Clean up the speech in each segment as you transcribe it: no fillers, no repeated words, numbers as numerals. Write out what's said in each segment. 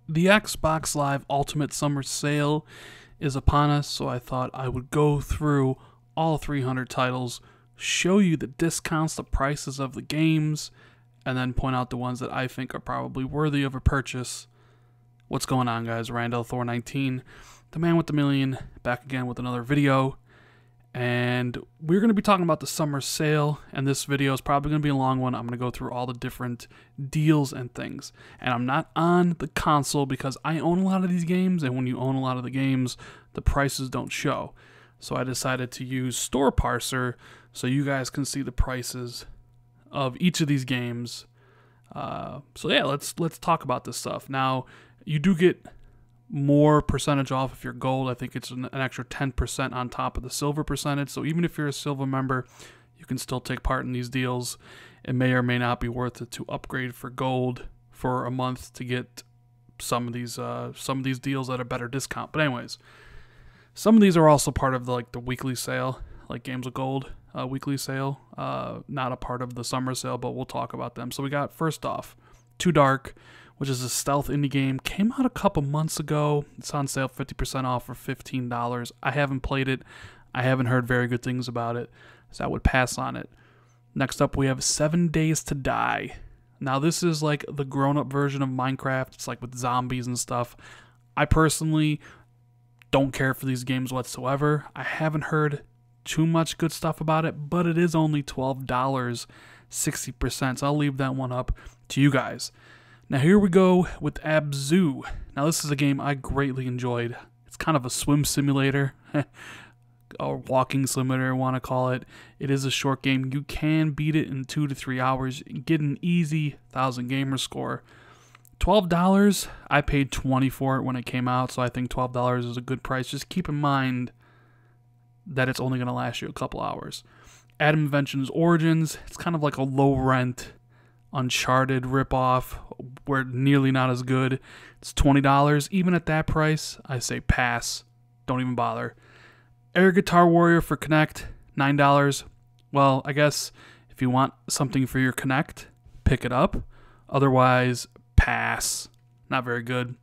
The Xbox Live Ultimate Summer Sale is upon us, so I thought I would go through all 300 titles, show you the discounts, the prices of the games, and then point out the ones that I think are probably worthy of a purchase. What's going on, guys? Randall Thor 19, the man with the million, back again with another video. And we're going to be talking about the summer sale, and this video is probably going to be a long one. I'm going to go through all the different deals and things. And I'm not on the console because I own a lot of these games, and when you own a lot of the games, the prices don't show. So I decided to use Store Parser so you guys can see the prices of each of these games. So yeah, let's talk about this stuff. Now, you do get more percentage off if you're gold. I think it's an extra 10% on top of the silver percentage. So even if you're a silver member, you can still take part in these deals. It may or may not be worth it to upgrade for gold for a month to get some of these deals at a better discount. But anyways, some of these are also part of the weekly sale, like Games with Gold weekly sale. Not a part of the summer sale, but we'll talk about them. So we got, first off, Too Dark, which is a stealth indie game. Came out a couple months ago. It's on sale 50% off for $15. I haven't played it. I haven't heard very good things about it, so I would pass on it. Next up, we have 7 Days to Die. Now, this is like the grown-up version of Minecraft. It's like with zombies and stuff. I personally don't care for these games whatsoever. I haven't heard too much good stuff about it, but it is only $12, 60%, so I'll leave that one up to you guys. Now here we go with Abzu. Now this is a game I greatly enjoyed. It's kind of a swim simulator, or walking simulator, I want to call it. It is a short game. You can beat it in 2 to 3 hours, get an easy 1,000 gamer score. $12, I paid $20 for it when it came out, so I think $12 is a good price. Just keep in mind that it's only going to last you a couple hours. Adam Invention's Origins, it's kind of like a low-rent Uncharted ripoff, where nearly not as good. It's $20. Even at that price, I say pass. Don't even bother. Air Guitar Warrior for Kinect, $9. Well, I guess if you want something for your Kinect, pick it up. Otherwise, pass. Not very good.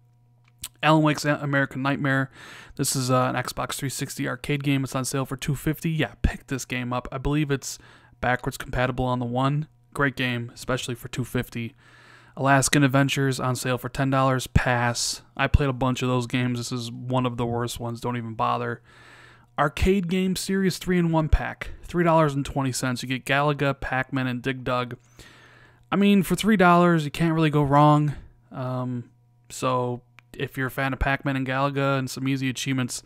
Alan Wake's American Nightmare. This is an Xbox 360 arcade game. It's on sale for $250. Yeah, pick this game up. I believe it's backwards compatible on the One. Great game, especially for $250. Alaskan Adventures on sale for $10. Pass. I played a bunch of those games. This is one of the worst ones. Don't even bother. Arcade Game Series 3-in-1 pack, $3.20. You get Galaga, PacMan, and Dig Dug. I mean, for $3, you can't really go wrong. So if you're a fan of PacMan and Galaga and some easy achievements,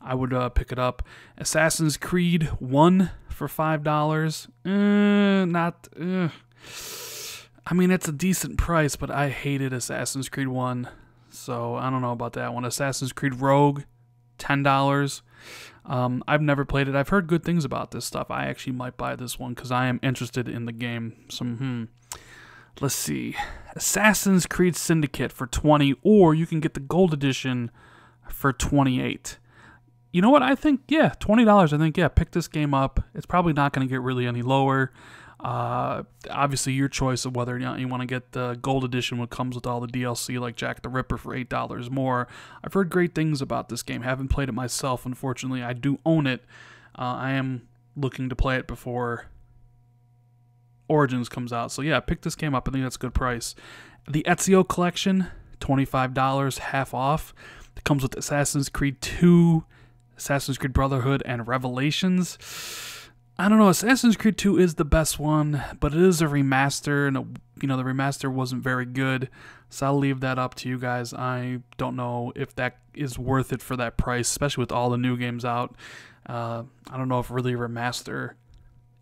I would pick it up. Assassin's Creed 1 for $5. I mean, it's a decent price, but I hated Assassin's Creed 1, so I don't know about that one. Assassin's Creed Rogue, $10. I've never played it. I've heard good things about this stuff. I actually might buy this one because I am interested in the game. So, let's see. Assassin's Creed Syndicate for $20, or you can get the gold edition for $28. You know what? I think, yeah, $20. I think, yeah, pick this game up. It's probably not going to get really any lower. Obviously, your choice of whether or not you want to get the gold edition, which comes with all the DLC, like Jack the Ripper for $8 more. I've heard great things about this game. Haven't played it myself, unfortunately. I do own it. I am looking to play it before Origins comes out. So yeah, pick this game up. I think that's a good price. The Ezio Collection, $25, half off. It comes with Assassin's Creed 2, Assassin's Creed Brotherhood, and Revelations. I don't know, Assassin's Creed 2 is the best one, but it is a remaster, and the remaster wasn't very good, so I'll leave that up to you guys. I don't know if that is worth it for that price, especially with all the new games out. I don't know if really a remaster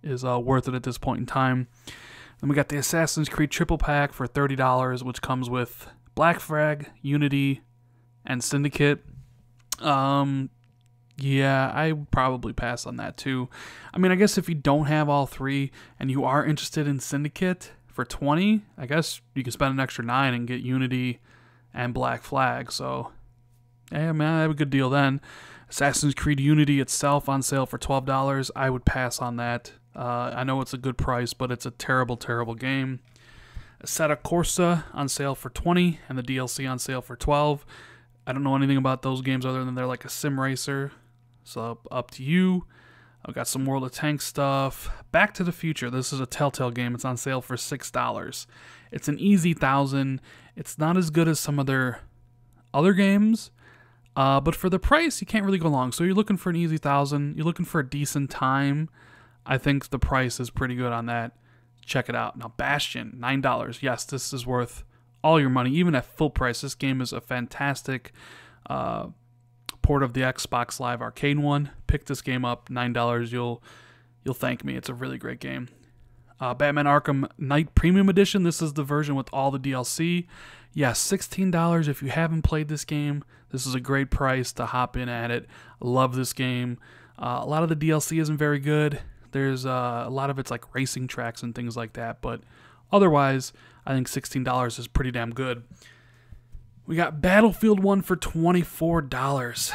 is worth it at this point in time. Then we got the Assassin's Creed Triple Pack for $30, which comes with Black Flag, Unity, and Syndicate. Yeah, I would probably pass on that too. I mean, I guess if you don't have all three and you are interested in Syndicate for $20, I guess you can spend an extra $9 and get Unity and Black Flag. So, yeah, man, I have a good deal then. Assassin's Creed Unity itself on sale for $12. I would pass on that. I know it's a good price, but it's a terrible, terrible game. Assetto Corsa on sale for $20 and the DLC on sale for $12. I don't know anything about those games other than they're like a sim racer, so up to you. I've got some World of Tanks stuff. Back to the Future. This is a Telltale game. It's on sale for $6. It's an easy 1,000. It's not as good as some of their other games, but for the price, you can't really go wrong. So you're looking for an easy 1,000. You're looking for a decent time. I think the price is pretty good on that. Check it out. Now, Bastion, $9. Yes, this is worth all your money, even at full price. This game is a fantastic port of the Xbox Live Arcade one. Pick this game up, $9. You'll thank me. It's a really great game. Batman Arkham Knight Premium Edition. This is the version with all the DLC. Yes, $16 if you haven't played this game. This is a great price to hop in at it. I love this game. A lot of the DLC isn't very good. There's a lot of it's like racing tracks and things like that, but otherwise, I think $16 is pretty damn good. We got Battlefield 1 for $24.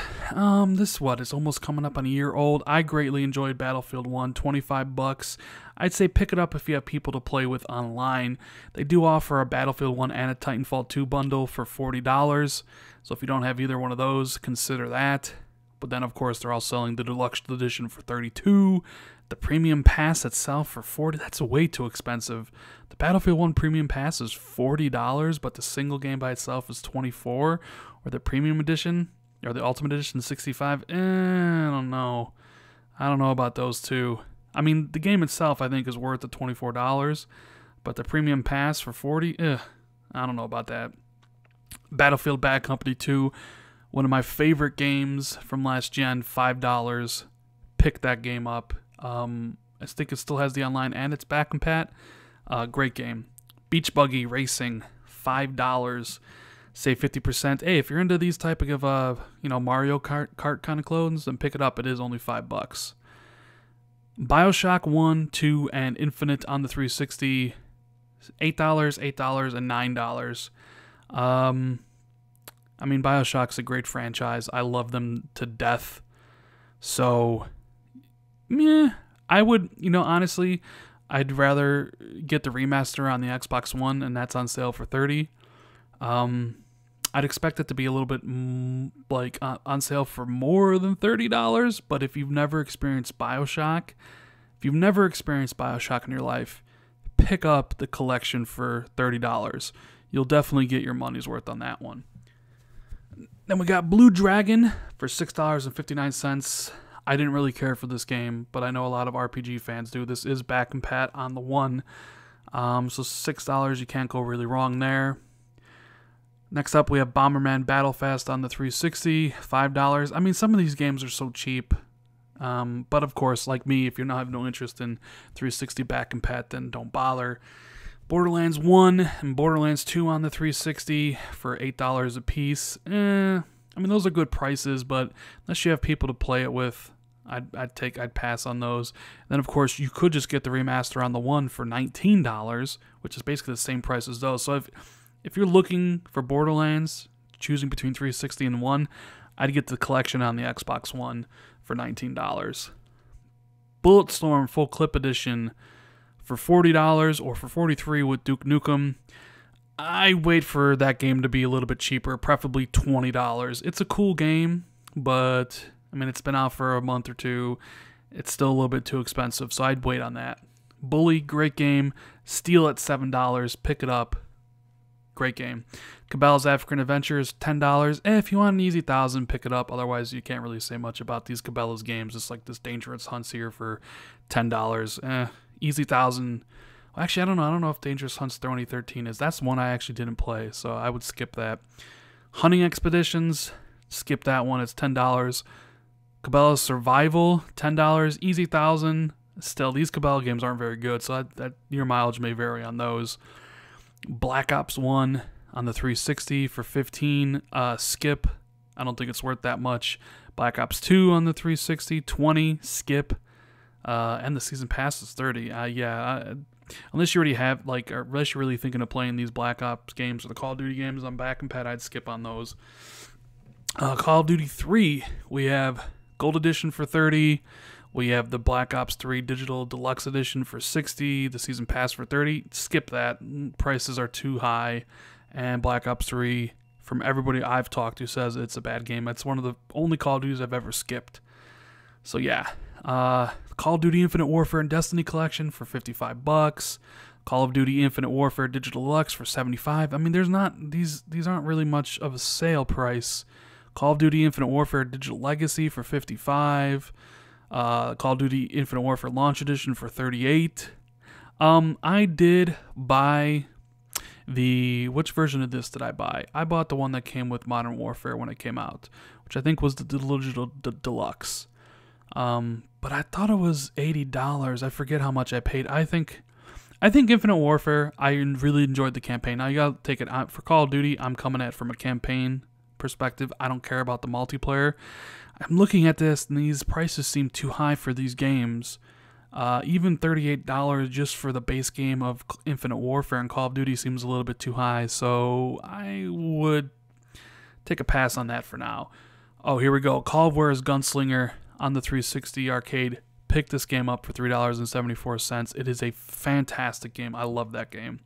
This is almost coming up on a year old. I greatly enjoyed Battlefield 1, $25. I'd say pick it up if you have people to play with online. They do offer a Battlefield 1 and a Titanfall 2 bundle for $40. So if you don't have either one of those, consider that. But then, of course, they're all selling the deluxe edition for $32. The premium pass itself for $40. That's way too expensive. The Battlefield 1 premium pass is $40, but the single game by itself is $24. Or the premium edition, or the ultimate edition, $65. I don't know. I don't know about those two. I mean, the game itself, I think, is worth the $24. But the premium pass for $40, I don't know about that. Battlefield Bad Company 2, one of my favorite games from last gen, $5. Pick that game up. I think it still has the online and it's back and pat. Great game. Beach Buggy Racing, $5. Save 50%. Hey, if you're into these type of Mario Kart kind of clones, then pick it up. It is only $5. Bioshock 1, 2, and Infinite on the 360, $8, $8, and $9. I mean, Bioshock's a great franchise. I love them to death. So, I would, honestly, I'd rather get the remaster on the Xbox One, and that's on sale for $30. I'd expect it to be a little bit on sale for more than $30, but if you've never experienced Bioshock, in your life, pick up the collection for $30. You'll definitely get your money's worth on that one. Then we got Blue Dragon for $6.59. I didn't really care for this game, but I know a lot of RPG fans do. This is back and pat on the one. So $6, you can't go really wrong there. Next up, we have Bomberman Battlefest on the 360, $5. I mean, some of these games are so cheap. But of course, like me, if you have no interest in 360 back and pat, then don't bother. Borderlands 1 and Borderlands 2 on the 360 for $8 a piece. I mean, those are good prices, but unless you have people to play it with, I'd pass on those. And then, of course, you could just get the remaster on the one for $19, which is basically the same price as those. So if you're looking for Borderlands, choosing between 360 and 1, I'd get the collection on the Xbox One for $19. Bulletstorm Full Clip Edition for $40 or for $43 with Duke Nukem. I wait for that game to be a little bit cheaper, preferably $20. It's a cool game, but I mean, it's been out for a month or two. It's still a little bit too expensive, so I'd wait on that. Bully, great game. Steel at $7. Pick it up. Great game. Cabela's African Adventures, $10. If you want an easy 1,000, pick it up. Otherwise, you can't really say much about these Cabela's games. It's like this Dangerous Hunts here for $10. Easy 1,000. Well, actually, I don't know. I don't know if Dangerous Hunts 2013 is. That's one I actually didn't play, so I would skip that. Hunting Expeditions, skip that one. It's $10. Cabela's Survival, $10. Easy 1,000. Still, these Cabela games aren't very good, so that your mileage may vary on those. Black Ops 1 on the 360 for $15. Skip. I don't think it's worth that much. Black Ops 2 on the 360, $20. Skip. And the season pass is $30. Unless you already have, or unless you're really thinking of playing these Black Ops games or the Call of Duty games on back and pat, I'd skip on those. Call of Duty 3, we have Gold Edition for $30. We have the Black Ops 3 Digital Deluxe Edition for $60, the Season Pass for $30. Skip that. Prices are too high. And Black Ops 3, from everybody I've talked to, says it's a bad game. It's one of the only Call of Duties I've ever skipped. So yeah. Call of Duty Infinite Warfare and Destiny Collection for $55. Call of Duty Infinite Warfare Digital Deluxe for $75. I mean, there's not these aren't really much of a sale price. Call of Duty Infinite Warfare Digital Legacy for $55. Call of Duty Infinite Warfare Launch Edition for $38. I did buy which version of this did I buy? I bought the one that came with Modern Warfare when it came out, which I think was the Digital Deluxe. But I thought it was $80. I forget how much I paid. I think Infinite Warfare, I really enjoyed the campaign. Now you gotta take it out for Call of Duty. I'm coming at it from a campaign perspective. I don't care about the multiplayer. I'm looking at this, and these prices seem too high for these games. Even $38 just for the base game of Infinite Warfare and Call of Duty seems a little bit too high, so I would take a pass on that for now. Oh, here we go. Call of Juarez Gunslinger on the 360 arcade. Pick this game up for $3.74. It is a fantastic game. I love that game.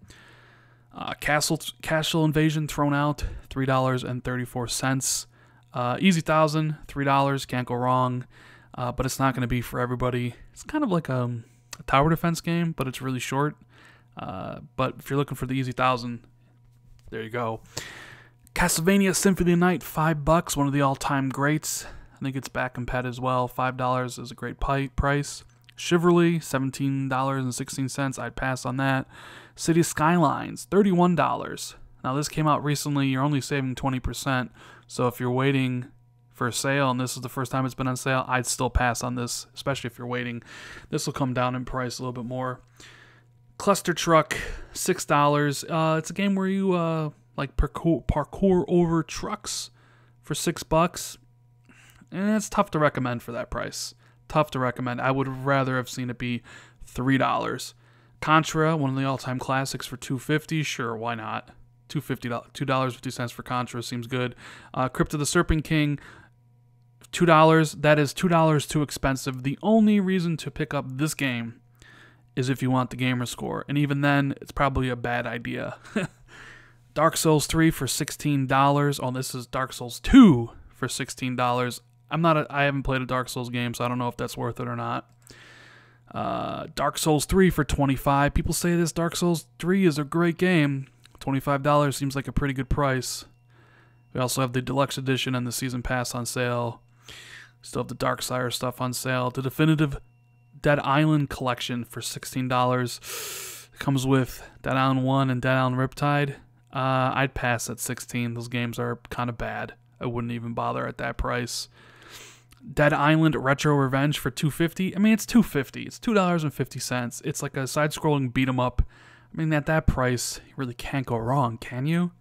Castle Invasion Thrown Out, $3.34. Easy 1000, $3, can't go wrong, but it's not going to be for everybody. It's kind of like a tower defense game, but it's really short. But if you're looking for the Easy 1000, there you go. Castlevania Symphony of the Night, $5, one of the all-time greats. I think it's back in pet as well. $5 is a great price. Chivalry, $17.16. I'd pass on that. City Skylines, $31. Now this came out recently. You're only saving 20%. So if you're waiting for a sale and this is the first time it's been on sale, I'd still pass on this, especially if you're waiting. This will come down in price a little bit more. Cluster Truck, $6. It's a game where you like parkour over trucks for $6. And it's tough to recommend for that price. Tough to recommend. I would rather have seen it be $3. Contra, one of the all-time classics, for $2.50. Sure, why not? $2.50 for Contra seems good. Crypt of the Serpent King, $2. That is $2 too expensive. The only reason to pick up this game is if you want the gamer score, and even then, it's probably a bad idea. Dark Souls 3 for $16. Oh, this is Dark Souls 2 for $16. I haven't played a Dark Souls game, so I don't know if that's worth it or not. Dark Souls 3 for $25. People say this Dark Souls 3 is a great game. $25 seems like a pretty good price. We also have the Deluxe Edition and the Season Pass on sale. Still have the Darksire stuff on sale. The Definitive Dead Island Collection for $16. It comes with Dead Island 1 and Dead Island Riptide. I'd pass at $16. Those games are kind of bad. I wouldn't even bother at that price. Dead Island Retro Revenge for $2.50. I mean, it's $2.50. It's $2.50. It's like a side-scrolling beat-em-up. I mean, at that price, you really can't go wrong, can you?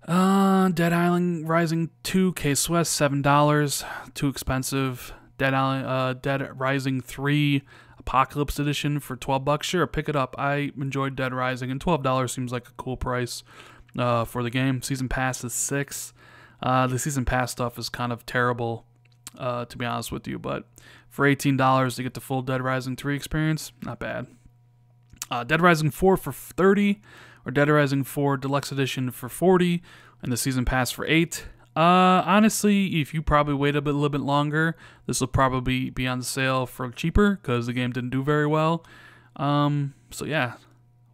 Dead Island Rising 2 Case West, $7. Too expensive. Dead Rising 3 Apocalypse Edition for $12. Sure, pick it up. I enjoyed Dead Rising, and $12 seems like a cool price for the game. Season Pass is $6. The Season Pass stuff is kind of terrible, to be honest with you, but for $18 to get the full Dead Rising 3 experience, not bad. Dead Rising 4 for $30, or Dead Rising 4 Deluxe Edition for $40, and the Season Pass for $8. Honestly, if you probably wait a little bit longer, this will probably be on sale for cheaper, because the game didn't do very well. So yeah,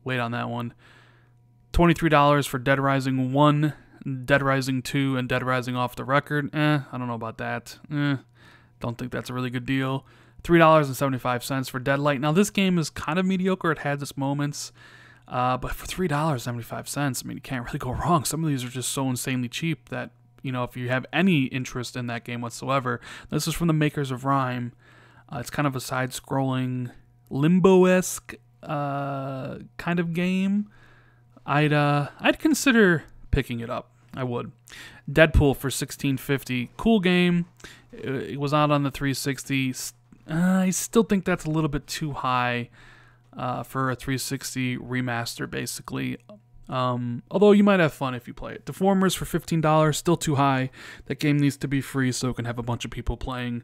wait on that one. $23 for Dead Rising 1, Dead Rising 2, and Dead Rising Off the Record. I don't know about that. Don't think that's a really good deal. $3.75 for Deadlight. Now, this game is kind of mediocre. It has its moments. But for $3.75, I mean, you can't really go wrong. Some of these are just so insanely cheap that, you know, if you have any interest in that game whatsoever. This is from the makers of Rime. It's kind of a side-scrolling, limbo-esque kind of game. I'd consider picking it up. I would. Deadpool for $16.50. Cool game. It was out on the 360. I still think that's a little bit too high for a 360 remaster, basically. Although you might have fun if you play it. Deformers for $15. Still too high. That game needs to be free so it can have a bunch of people playing.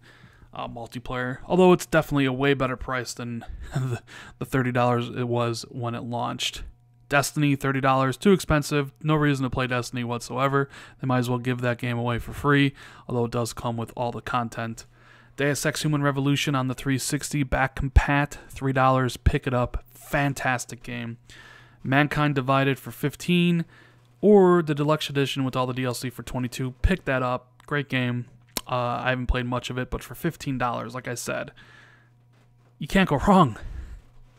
multiplayer. Although it's definitely a way better price than the $30 it was when it launched. Destiny, $30, too expensive. No reason to play Destiny whatsoever. They might as well give that game away for free, although it does come with all the content. Deus Ex Human Revolution on the 360, back compat, $3, pick it up. Fantastic game. Mankind Divided for $15, or the Deluxe Edition with all the DLC for $22. Pick that up. Great game. I haven't played much of it, but for $15, like I said, you can't go wrong.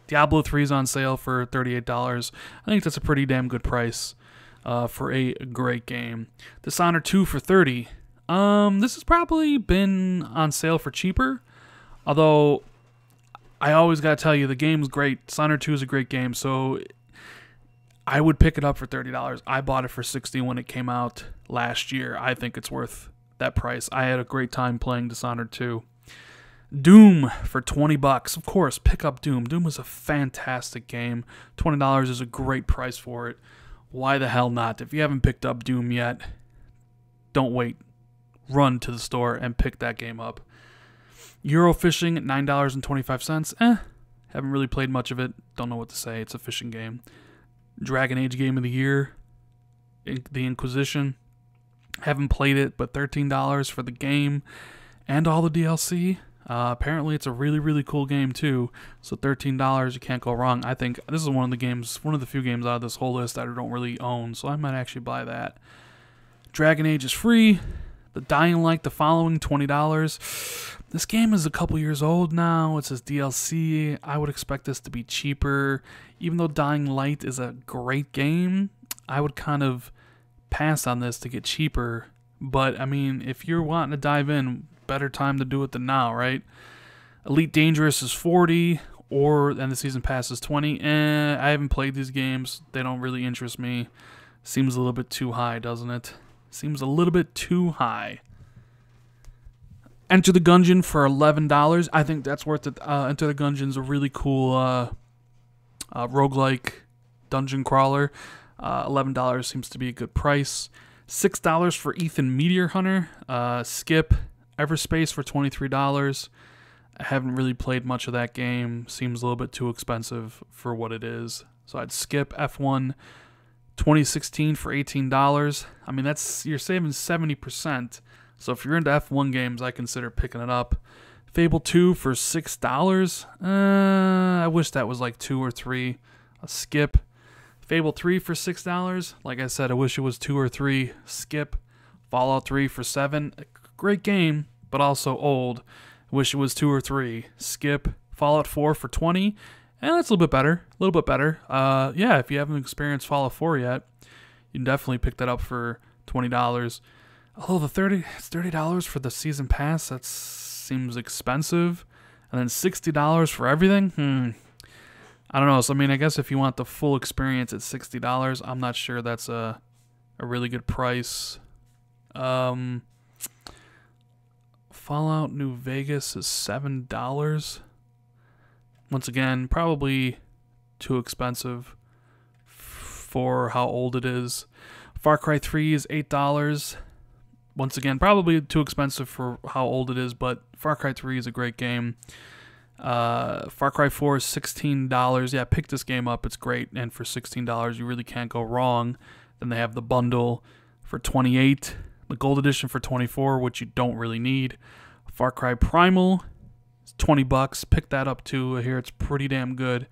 Diablo 3 is on sale for $38. I think that's a pretty damn good price for a great game. Dishonored 2 for $30. This has probably been on sale for cheaper, although I always gotta tell you, the game's great. Dishonored 2 is a great game, so I would pick it up for $30. I bought it for $60 when it came out last year. I think it's worth that price. I had a great time playing Dishonored 2. Doom for $20. Of course, pick up Doom. Doom is a fantastic game. $20 is a great price for it. Why the hell not? If you haven't picked up Doom yet, don't wait. Run to the store and pick that game up. Eurofishing at $9.25. Haven't really played much of it. Don't know what to say. It's a fishing game. Dragon Age Game of the Year. The Inquisition. Haven't played it, but $13 for the game and all the DLC. Apparently it's a really, really cool game too. So $13, you can't go wrong. I think this is one of the few games out of this whole list that I don't really own, so I might actually buy that. Dragon Age is free. The Dying Light, The Following, $20. This game is a couple years old now. It says DLC. I would expect this to be cheaper. Even though Dying Light is a great game, I would kind of pass on this to get cheaper. But I mean, if you're wanting to dive in, better time to do it than now, right? Elite Dangerous is $40, and the season pass is $20. I haven't played these games. They don't really interest me. Seems a little bit too high, doesn't it? Seems a little bit too high. Enter the Gungeon for $11. I think that's worth it. Enter the Gungeon's a really cool roguelike dungeon crawler. $11 seems to be a good price. $6 for Ethan Meteor Hunter. Skip. Everspace for $23. I haven't really played much of that game. Seems a little bit too expensive for what it is. So I'd skip F1 2016 for $18. I mean, you're saving 70%. So if you're into F1 games, I consider picking it up. Fable 2 for $6. I wish that was like 2 or 3. A skip. Fable 3 for $6. Like I said, I wish it was 2 or 3. Skip. Fallout 3 for $7. Great game, but also old. Wish it was 2 or 3. Skip. Fallout 4 for $20. And that's a little bit better. A little bit better. Yeah, if you haven't experienced Fallout 4 yet, you can definitely pick that up for $20. Although it's $30 for the season pass, that seems expensive. And then $60 for everything? I don't know. So, I mean, I guess if you want the full experience at $60, I'm not sure that's a really good price. Fallout New Vegas is $7. Once again, probably too expensive for how old it is. Far Cry 3 is $8. Once again, probably too expensive for how old it is, but Far Cry 3 is a great game. Far Cry 4 is $16. Yeah, pick this game up. It's great, and for $16, you really can't go wrong. Then they have the bundle for $28. The Gold Edition for $24, which you don't really need. Far Cry Primal is $20. Pick that up too. I hear it's pretty damn good,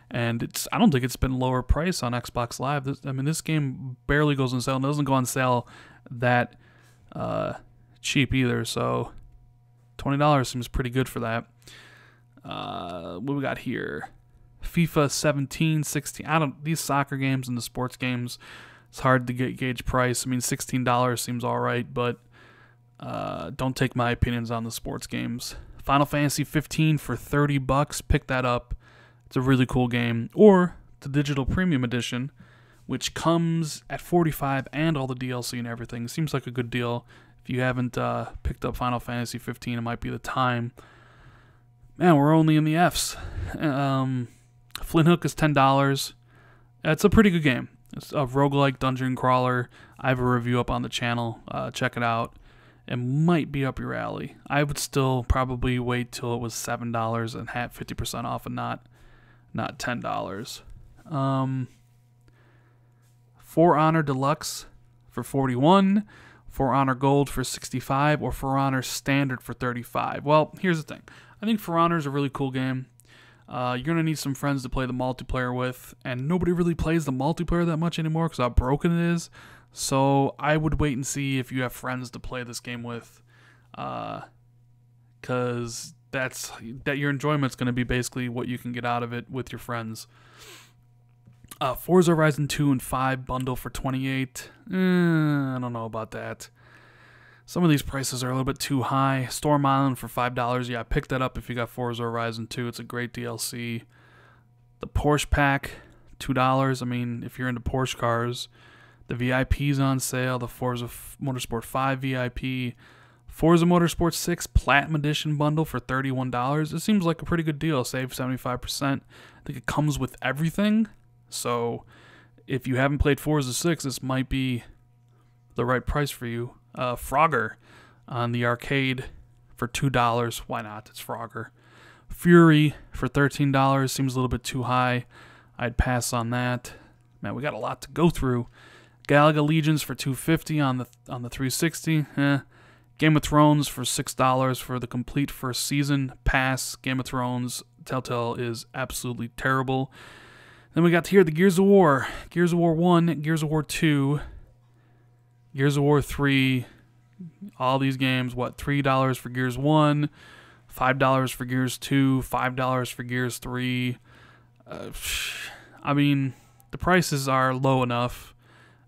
and I don't think it's been lower price on Xbox Live. This game barely goes on sale. It doesn't go on sale that cheap either. So $20 seems pretty good for that. What we got here? FIFA 17, 16. These soccer games and the sports games, it's hard to gauge price. I mean, $16 seems all right, but don't take my opinions on the sports games. Final Fantasy 15 for $30. Pick that up. It's a really cool game. Or the digital premium edition, which comes at $45 and all the DLC and everything. Seems like a good deal. If you haven't picked up Final Fantasy 15, it might be the time. Man, we're only in the Fs. Flint Hook is $10. It's a pretty good game. It's a roguelike dungeon crawler. I have a review up on the channel. Check it out. it might be up your alley. I would still probably wait till it was $7 and have 50% off and not $10. For Honor Deluxe for $41, For Honor Gold for $65, or For Honor Standard for $35. Well, here's the thing. I think For Honor is a really cool game. You're going to need some friends to play the multiplayer with, and nobody really plays the multiplayer that much anymore because how broken it is. So I would wait and see if you have friends to play this game with, because that your enjoyment's going to be basically what you can get out of it with your friends. Forza Horizon 2 and 5 bundle for $28. I don't know about that. Some of these prices are a little bit too high. Storm Island for $5. Yeah, pick that up if you got Forza Horizon 2. It's a great DLC. The Porsche pack, $2. I mean, if you're into Porsche cars. The VIP's on sale. The Forza Motorsport 5 VIP. Forza Motorsport 6 Platinum Edition bundle for $31. It seems like a pretty good deal. Save 75%. I think it comes with everything. So if you haven't played Forza 6, this might be the right price for you. Frogger on the arcade for $2. Why not? It's Frogger. Fury for $13 seems a little bit too high. I'd pass on that. Man, we got a lot to go through. Galaga Legions for $250 on the 360. Game of Thrones for $6 for the complete first season pass. Game of Thrones, Telltale is absolutely terrible. Then we got here the Gears of War. Gears of War 1, Gears of War 2, Gears of War 3. All these games, what, $3 for Gears 1, $5 for Gears 2, $5 for Gears 3. I mean, the prices are low enough.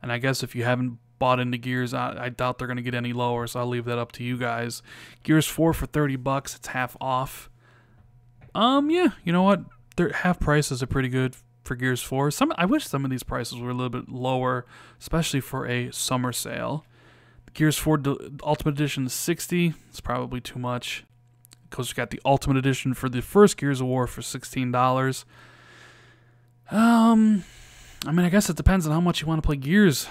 And I guess if you haven't bought into Gears, I doubt they're going to get any lower, so I'll leave that up to you guys. Gears 4 for $30, it's half off. Yeah, you know what? Half prices are pretty good for Gears 4. I wish some of these prices were a little bit lower, especially for a summer sale. Gears 4 Ultimate Edition is $60. It's probably too much. Because we got the Ultimate Edition for the first Gears of War for $16. I mean, I guess it depends on how much you want to play Gears.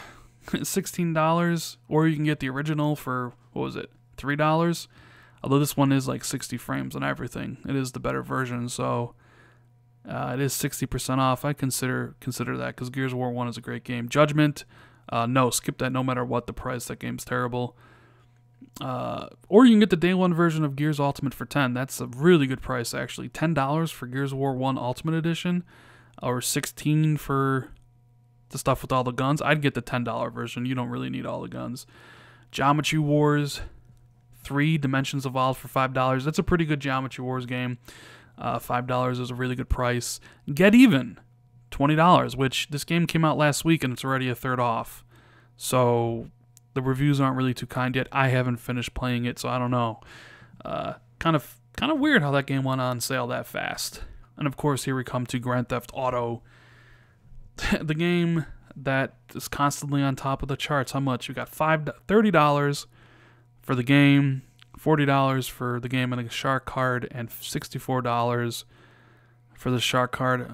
$16, or you can get the original for, what was it, $3? Although this one is like 60 frames and everything. It is the better version, so it is 60% off. I consider that, because Gears of War 1 is a great game. Judgment, no, skip that no matter what the price. That game's terrible. Or you can get the day one version of Gears Ultimate for $10. That's a really good price, actually. $10 for Gears of War 1 Ultimate Edition, or $16 for the stuff with all the guns. I'd get the $10 version. You don't really need all the guns. Geometry Wars 3 Dimensions Evolved for $5. That's a pretty good Geometry Wars game. $5 is a really good price. Get Even, $20, which this game came out last week and it's already a third off. So the reviews aren't really too kind yet. I haven't finished playing it, so I don't know. Kind of weird how that game went on sale that fast. And of course, here we come to Grand Theft Auto, the game that is constantly on top of the charts. How much? You got $30 for the game, $40 for the game and the shark card, and $64 for the shark card.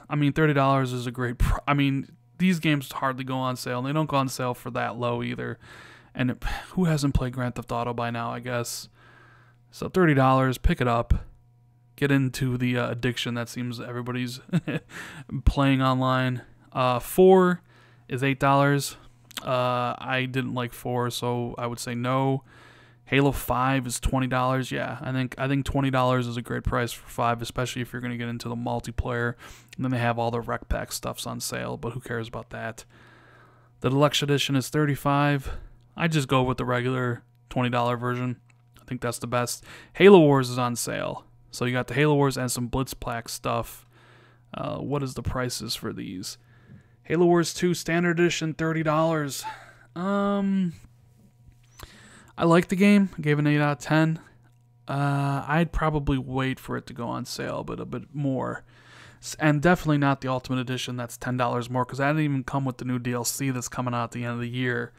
I mean, $30 is a great I mean, these games hardly go on sale, and they don't go on sale for that low either. And who hasn't played Grand Theft Auto by now, I guess? So $30, pick it up. Get into the addiction that seems everybody's playing online. 4 is $8. I didn't like 4, so I would say no. Halo 5 is $20. Yeah, I think $20 is a great price for 5, especially if you're going to get into the multiplayer. And then they have all the Rec Pack stuffs on sale, but who cares about that? The Deluxe Edition is $35. I just go with the regular $20 version. I think that's the best. Halo Wars is on sale. So you got the Halo Wars and some Blitzpack stuff. What is the prices for these? Halo Wars 2 Standard Edition, $30. I like the game. I gave it an 8 out of 10. I'd probably wait for it to go on sale, but a bit more. And definitely not the Ultimate Edition. That's $10 more, because that didn't even come with the new DLC that's coming out at the end of the year.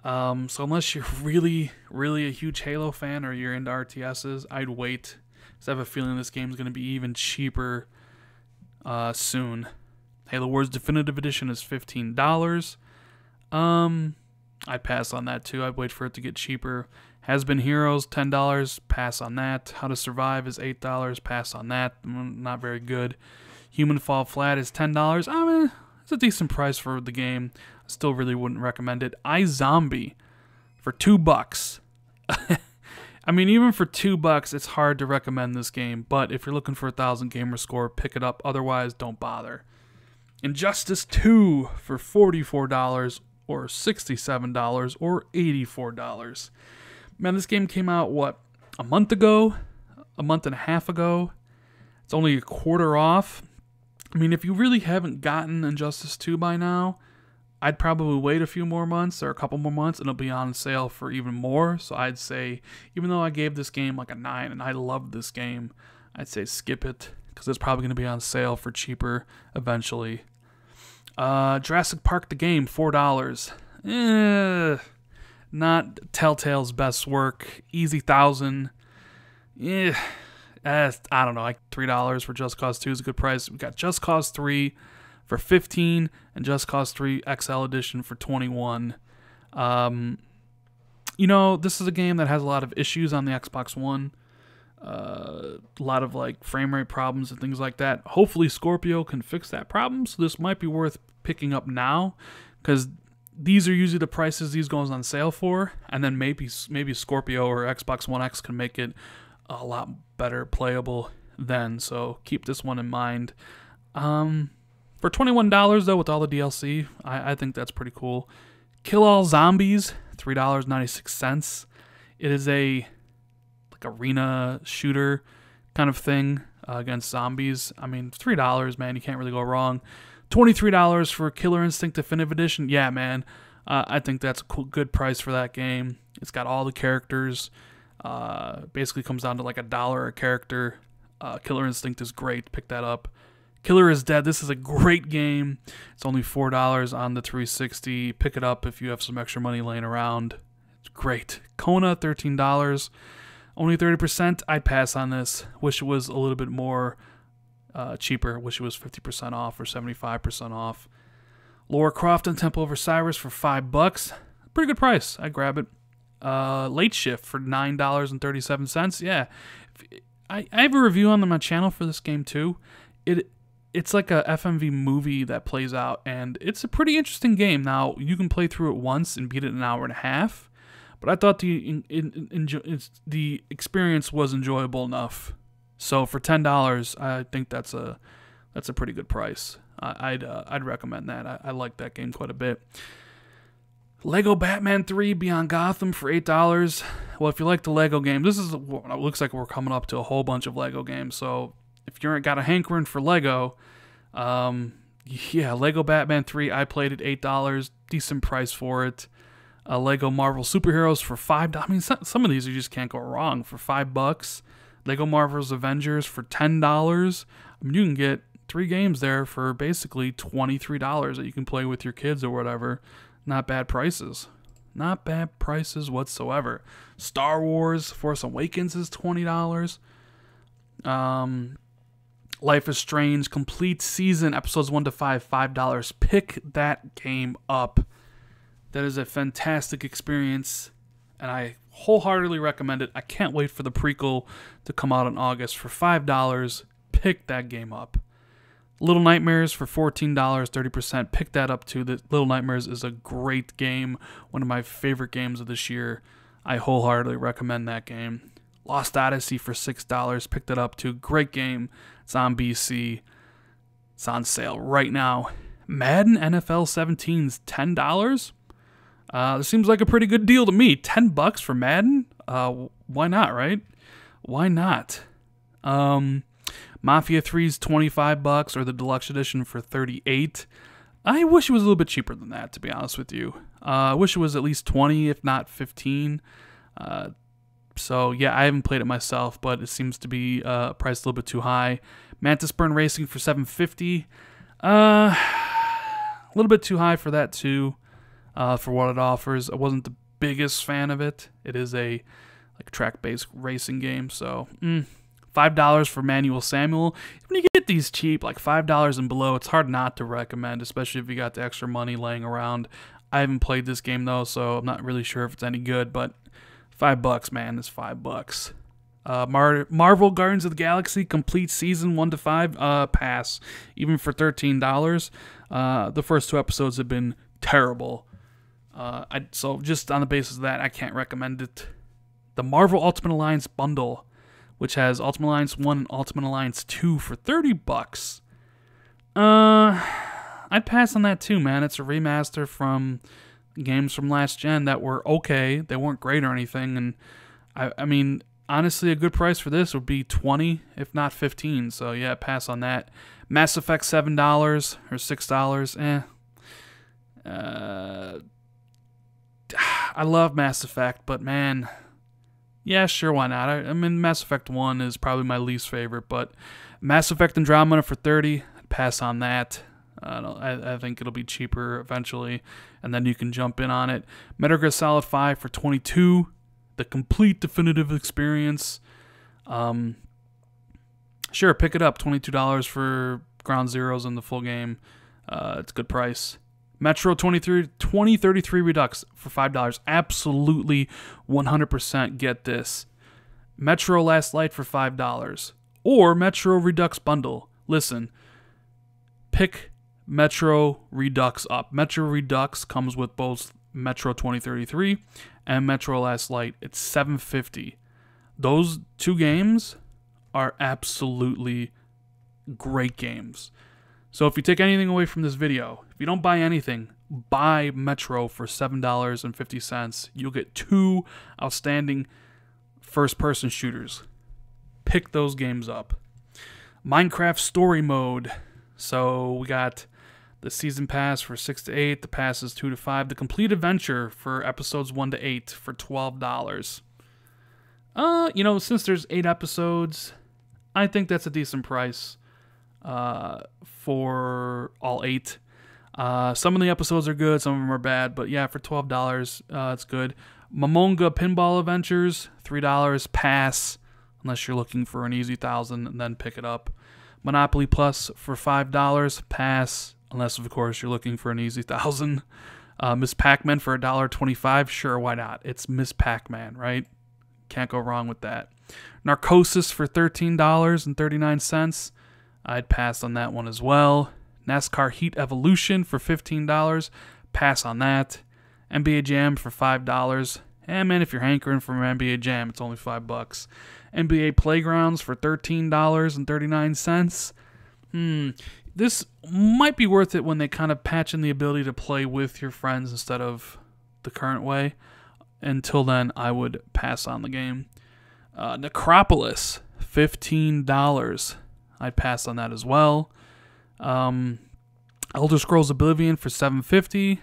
So unless you're really, really a huge Halo fan or you're into RTSs, I'd wait. Because I have a feeling this game's going to be even cheaper soon. Halo Wars Definitive Edition is $15. I'd pass on that too. I'd wait for it to get cheaper. Has Been Heroes, $10, pass on that. How to Survive is $8, pass on that. Not very good. Human Fall Flat is $10. I mean, it's a decent price for the game. I still really wouldn't recommend it. iZombie for $2. I mean, even for $2, it's hard to recommend this game. But if you're looking for a 1,000 gamer score, pick it up. Otherwise, don't bother. Injustice 2 for $44 or $67 or $84. Man, this game came out, what, a month ago? A month and a half ago? It's only a quarter off. I mean, if you really haven't gotten Injustice 2 by now, I'd probably wait a few more months or a couple more months and it'll be on sale for even more. So I'd say, even though I gave this game like a 9 and I loved this game, I'd say skip it because it's probably going to be on sale for cheaper eventually. Jurassic Park the game, $4. Not Telltale's best work. Easy 1,000. I don't know, like $3 for Just Cause 2 is a good price. We got Just Cause 3 for $15 and Just Cause 3 XL Edition for $21. You know, this is a game that has a lot of issues on the Xbox One. A lot of like frame rate problems and things like that. Hopefully Scorpio can fix that problem, so this might be worth picking up now because these are usually the prices these goes on sale for, and then maybe Scorpio or Xbox One X can make it a lot better playable then, so keep this one in mind. For $21 though, with all the DLC, I think that's pretty cool. Kill All Zombies, $3.96. It is a like arena shooter kind of thing against zombies. I mean, $3, man, you can't really go wrong. $23 for Killer Instinct Definitive Edition. Yeah, man, I think that's a cool, good price for that game. It's got all the characters. Basically comes down to like $1 a character. Killer Instinct is great. Pick that up. Killer is Dead. This is a great game. It's only $4 on the 360. Pick it up if you have some extra money laying around. It's great. Kona, $13. Only 30%. I'd pass on this. Wish it was a little bit more cheaper. Wish it was 50% off or 75% off. Lara Croft and Temple of Osiris for $5. Pretty good price. I'd grab it. Late Shift for $9.37. Yeah. I have a review on my channel for this game too. It's like a FMV movie that plays out, and it's a pretty interesting game. Now, you can play through it once and beat it in an hour and a half, but I thought the experience was enjoyable enough. So for $10, I think that's a pretty good price. I'd recommend that. I like that game quite a bit. Lego Batman 3 Beyond Gotham for $8. Well, if you like the Lego game, it looks like we're coming up to a whole bunch of Lego games. So if you're got a hankering for Lego, yeah, Lego Batman 3, I played it, $8, decent price for it. Lego Marvel Superheroes for $5. I mean, some of these you just can't go wrong for $5. Lego Marvel's Avengers for $10. I mean, you can get 3 games there for basically $23 that you can play with your kids or whatever. Not bad prices. Not bad prices whatsoever. Star Wars Force Awakens is $20. Life is Strange Complete Season Episodes 1 to 5, $5. Pick that game up. That is a fantastic experience, and I wholeheartedly recommend it. I can't wait for the prequel to come out in August. For $5, pick that game up. Little Nightmares for $14, 30%. Pick that up too. The Little Nightmares is a great game. One of my favorite games of this year. I wholeheartedly recommend that game. Lost Odyssey for $6. Pick that up too. Great game. It's on BC. It's on sale right now. Madden NFL 17's $10. This seems like a pretty good deal to me. $10 for Madden? Why not, right? Why not? Mafia 3's $25 or the deluxe edition for $38. I wish it was a little bit cheaper than that, to be honest with you. I wish it was at least $20, if not $15. So yeah, I haven't played it myself, but it seems to be priced a little bit too high. Mantis Burn Racing for $7.50. A little bit too high for that too, for what it offers. I wasn't the biggest fan of it. It is a like track-based racing game, so $5 for Manuel Samuel. When you get these cheap, like $5 and below, it's hard not to recommend, especially if you got the extra money laying around. I haven't played this game though, so I'm not really sure if it's any good, but $5, man, is $5. Marvel Guardians of the Galaxy Complete Season 1 to 5, pass. Even for $13. The first 2 episodes have been terrible. So just on the basis of that, I can't recommend it. The Marvel Ultimate Alliance bundle, which has Ultimate Alliance 1 and Ultimate Alliance 2 for $30. I'd pass on that too, man. It's a remaster from games from last gen that were okay. They weren't great or anything, and I mean, honestly, a good price for this would be $20, if not $15. So yeah, pass on that. Mass Effect $7 or $6. I love Mass Effect, but man, yeah, sure, why not? I mean, Mass Effect 1 is probably my least favorite, but Mass Effect Andromeda for $30, I'd pass on that. I think it'll be cheaper eventually, and then you can jump in on it. Metal Gear Solid 5 for $22, the complete definitive experience. Sure, pick it up, $22 for Ground Zeroes and the full game. It's a good price. Metro 2033 Redux for $5. Absolutely 100% get this. Metro Last Light for $5. Or Metro Redux Bundle. Listen, pick Metro Redux up. Metro Redux comes with both Metro 2033 and Metro Last Light. It's $7.50. Those 2 games are absolutely great games. So if you take anything away from this video, if you don't buy anything, buy Metro for $7.50. You'll get 2 outstanding first-person shooters. Pick those games up. Minecraft Story Mode. So we got the Season Pass for 6 to 8, the Passes 2 to 5, the Complete Adventure for episodes 1 to 8 for $12. You know, since there's 8 episodes, I think that's a decent price for all 8. Some of the episodes are good, some of them are bad, but yeah, for $12, it's good. Momonga Pinball Adventures, $3, pass, unless you're looking for an easy 1,000, and then pick it up. Monopoly Plus for $5, pass, unless of course you're looking for an easy 1,000. Miss Pac-Man for $1.25, sure, why not? It's Miss Pac-Man, right? Can't go wrong with that. Narcosis for $13.39. I'd pass on that one as well. NASCAR Heat Evolution for $15. Pass on that. NBA Jam for $5. And man, if you're hankering for NBA Jam, it's only $5. NBA Playgrounds for $13.39. This might be worth it when they kind of patch in the ability to play with your friends instead of the current way. Until then, I would pass on the game. Necropolis, $15. I'd pass on that as well. Elder Scrolls Oblivion for $7.50.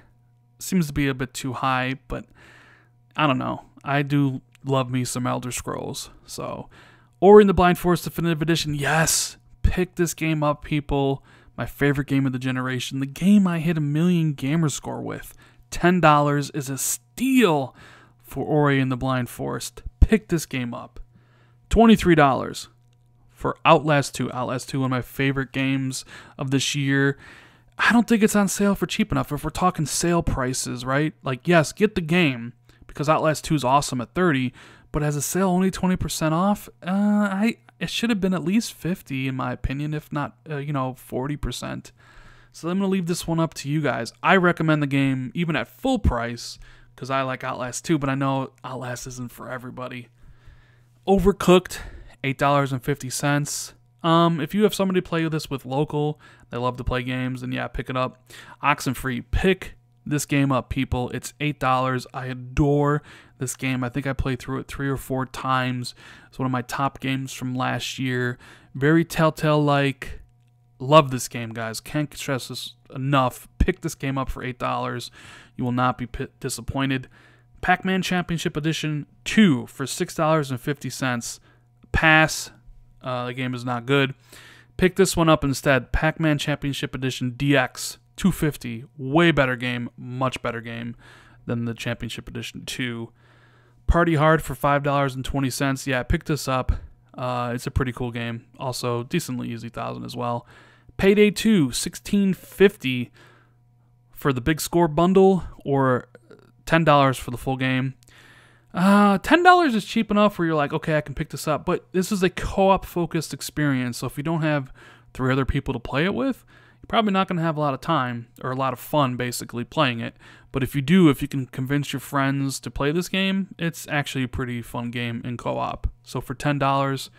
Seems to be a bit too high, but I don't know. I do love me some Elder Scrolls. So, Ori and the Blind Forest Definitive Edition, yes! Pick this game up, people. My favorite game of the generation. The game I hit 1 million gamer score with. $10 is a steal for Ori and the Blind Forest. Pick this game up. $23 for Outlast 2. Outlast 2, one of my favorite games of this year. I don't think it's on sale for cheap enough. If we're talking sale prices, right? Like, yes, get the game, because Outlast 2 is awesome at $30, but as a sale only 20% off, it should have been at least $50 in my opinion, if not 40%. So I'm going to leave this one up to you guys. I recommend the game even at full price because I like Outlast 2, but I know Outlast isn't for everybody. Overcooked, $8.50. If you have somebody play this with local, they love to play games, then yeah, pick it up. Oxenfree, pick this game up, people. It's $8. I adore this game. I think I played through it 3 or 4 times. It's one of my top games from last year. Very Telltale-like. Love this game, guys. Can't stress this enough. Pick this game up for $8. You will not be disappointed. PacMan Championship Edition 2 for $6.50. Pass. The game is not good. Pick this one up instead. PacMan Championship Edition DX, $2.50. Way better game. Much better game than the Championship Edition 2. Party Hard for $5.20. Yeah, pick this up. It's a pretty cool game. Also, decently easy 1,000 as well. Payday 2, $16.50 for the big score bundle or $10 for the full game. $10 is cheap enough where you're like, okay, I can pick this up, but this is a co-op focused experience, so if you don't have 3 other people to play it with, you're probably not going to have a lot of time, or a lot of fun, basically, playing it. But if you do, if you can convince your friends to play this game, it's actually a pretty fun game in co-op. So for $10,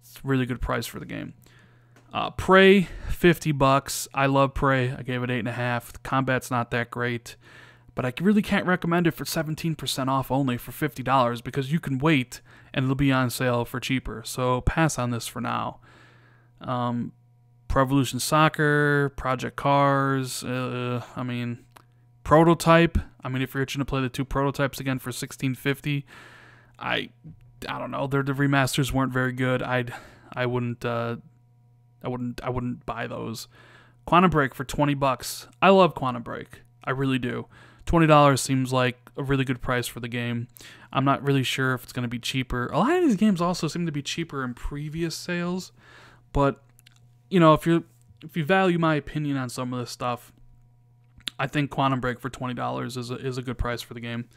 it's a really good price for the game. Prey, $50. I love Prey. I gave it 8.5. The combat's not that great, but I really can't recommend it for 17% off only for $50 because you can wait and it'll be on sale for cheaper. So pass on this for now. Pro Evolution Soccer, Project Cars, Prototype. I mean, if you're itching to play the 2 prototypes again for $16.50, I don't know. The remasters weren't very good. I wouldn't buy those. Quantum Break for $20. I love Quantum Break. I really do. $20 seems like a really good price for the game. I'm not really sure if it's going to be cheaper. A lot of these games also seem to be cheaper in previous sales, but you know, if you value my opinion on some of this stuff, I think Quantum Break for $20 is a good price for the game.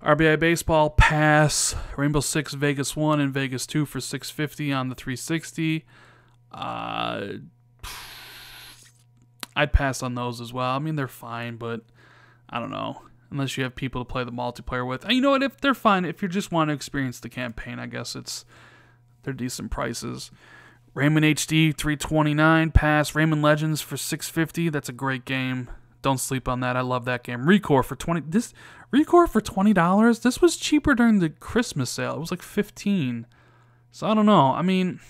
RBI Baseball, pass. Rainbow Six Vegas 1 and Vegas 2 for $6.50 on the 360. I'd pass on those as well. I mean, they're fine, but I don't know. Unless you have people to play the multiplayer with. And you know what? If they're fine, if you just want to experience the campaign, I guess they're decent prices. Rayman HD, $329. Pass. Rayman Legends for $6.50. That's a great game. Don't sleep on that. I love that game. Recor for $20. This was cheaper during the Christmas sale. It was like $15. So I don't know. I mean,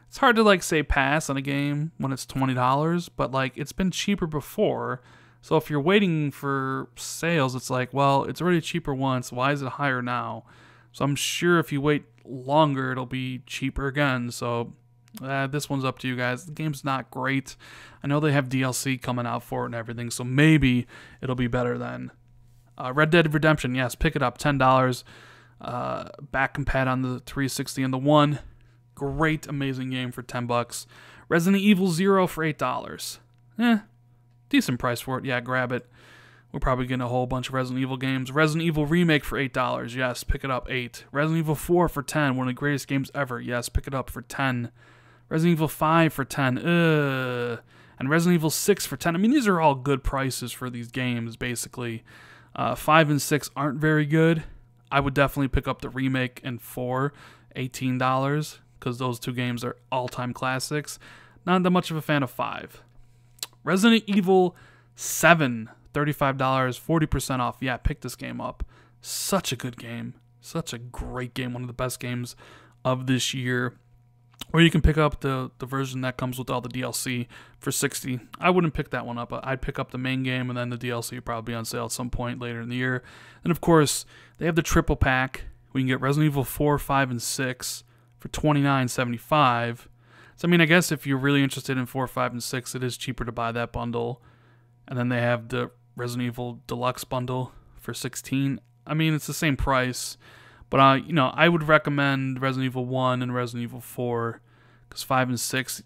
it's hard to like say pass on a game when it's $20, but like it's been cheaper before. So if you're waiting for sales, it's like, well, it's already cheaper once. Why is it higher now? So I'm sure if you wait longer, it'll be cheaper again. So this one's up to you guys. The game's not great. I know they have DLC coming out for it and everything, so maybe it'll be better then. Red Dead Redemption, yes, pick it up, $10. Back compat on the 360 and the One. Great, amazing game for $10. Resident Evil 0 for $8. Decent price for it. Yeah, grab it. We're probably getting a whole bunch of Resident Evil games. Resident Evil Remake for $8. Yes, pick it up, 8. Resident Evil 4 for 10. One of the greatest games ever. Yes, pick it up for 10. Resident Evil 5 for 10. And Resident Evil 6 for 10. I mean, these are all good prices for these games, basically. 5 and 6 aren't very good. I would definitely pick up the Remake and 4, $18, because those 2 games are all-time classics. Not that much of a fan of 5. Resident Evil 7, $35, 40% off. Yeah, pick this game up. Such a good game. Such a great game. One of the best games of this year. Or you can pick up the version that comes with all the DLC for $60. I wouldn't pick that one up. I'd pick up the main game, and then the DLC would probably be on sale at some point later in the year. And of course, they have the triple pack. We can get Resident Evil 4, 5, and 6 for $29.75. So I mean, I guess if you're really interested in 4, 5, and 6, it is cheaper to buy that bundle. And then they have the Resident Evil Deluxe bundle for $16. I mean, it's the same price. But I would recommend Resident Evil 1 and Resident Evil 4, because 5 and 6,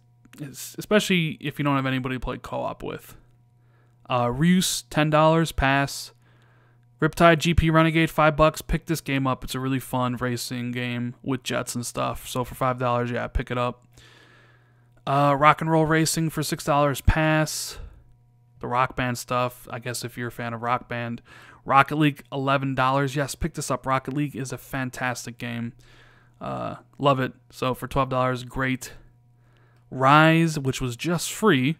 especially if you don't have anybody to play co-op with. Reuse, $10, pass. Riptide GP Renegade, $5. Pick this game up. It's a really fun racing game with jets and stuff. So for $5, yeah, pick it up. Rock and Roll Racing for $6, pass. The Rock Band stuff, I guess if you're a fan of Rock Band. Rocket League, $11. Yes, pick this up. Rocket League is a fantastic game. Love it. So for $12, great. Rise, which was just free,